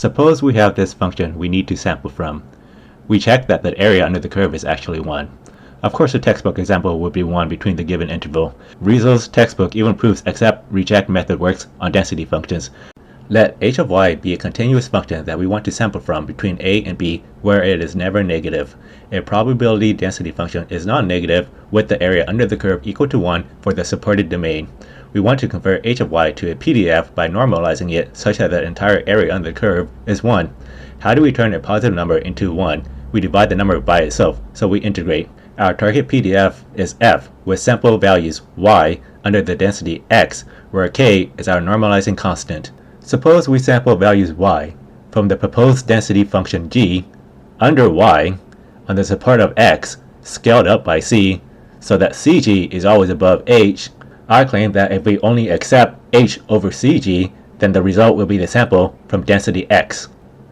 Suppose we have this function we need to sample from. We check that the area under the curve is actually 1. Of course, the textbook example would be 1 between the given interval. Riesel's textbook even proves accept-reject method works on density functions. Let h of y be a continuous function that we want to sample from between a and b where it is never negative. A probability density function is non-negative with the area under the curve equal to 1 for the supported domain. We want to convert h of y to a PDF by normalizing it such that the entire area under the curve is 1. How do we turn a positive number into 1? We divide the number by itself, so we integrate. Our target PDF is f with sample values y under the density x, where k is our normalizing constant. Suppose we sample values y from the proposed density function g under y on the support of x scaled up by c so that cg is always above h. I claim that if we only accept h over cg, then the result will be the sample from density x.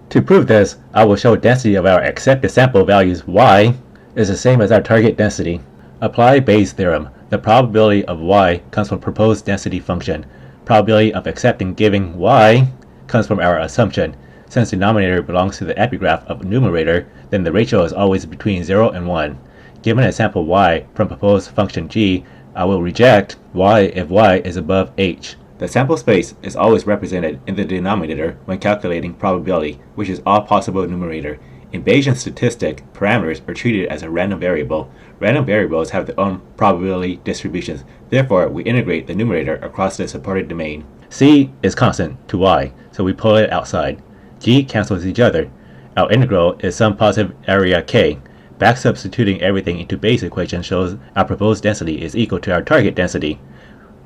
To prove this, I will show density of our accepted sample values y is the same as our target density. Apply Bayes' theorem. The probability of y comes from proposed density function. Probability of accepting giving y comes from our assumption. Since denominator belongs to the epigraph of numerator, then the ratio is always between 0 and 1. Given a sample y from proposed function g, I will reject y if y is above h. The sample space is always represented in the denominator when calculating probability, which is all possible numerator. In Bayesian statistic, parameters are treated as a random variable. Random variables have their own probability distributions. Therefore, we integrate the numerator across the supported domain. C is constant to y, so we pull it outside. G cancels each other. Our integral is some positive area k. Back substituting everything into Bayes' equation shows our proposed density is equal to our target density.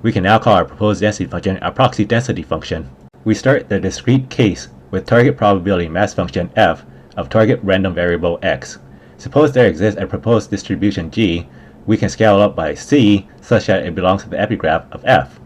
We can now call our proposed density function our proxy density function. We start the discrete case with target probability mass function f of target random variable x. Suppose there exists a proposed distribution g. We can scale up by c such that it belongs to the epigraph of f.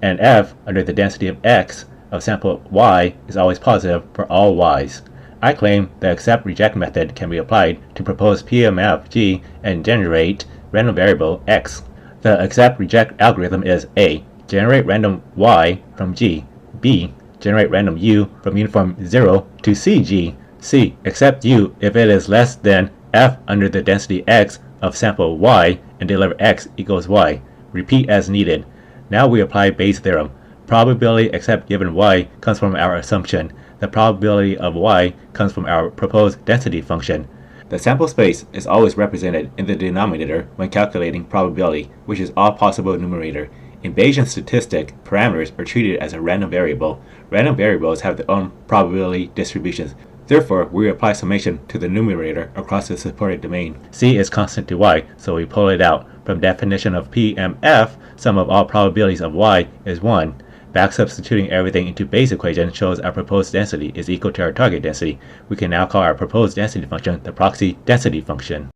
And f under the density of x of sample y is always positive for all y's. I claim the accept-reject method can be applied to propose PMF G and generate random variable x. The accept-reject algorithm is A. Generate random y from G. B. Generate random u from uniform 0 to CG. C. Accept u if it is less than f under the density x of sample y and deliver x equals y. Repeat as needed. Now we apply Bayes' theorem. Probability accept given y comes from our assumption. The probability of y comes from our proposed density function. The sample space is always represented in the denominator when calculating probability, which is all possible numerator. In Bayesian statistic, parameters are treated as a random variable. Random variables have their own probability distributions. Therefore, we apply summation to the numerator across the supported domain. C is constant to y, so we pull it out. From definition of PMF, sum of all probabilities of y is 1. Back substituting everything into Bayes' equation shows our proposed density is equal to our target density. We can now call our proposed density function the proxy density function.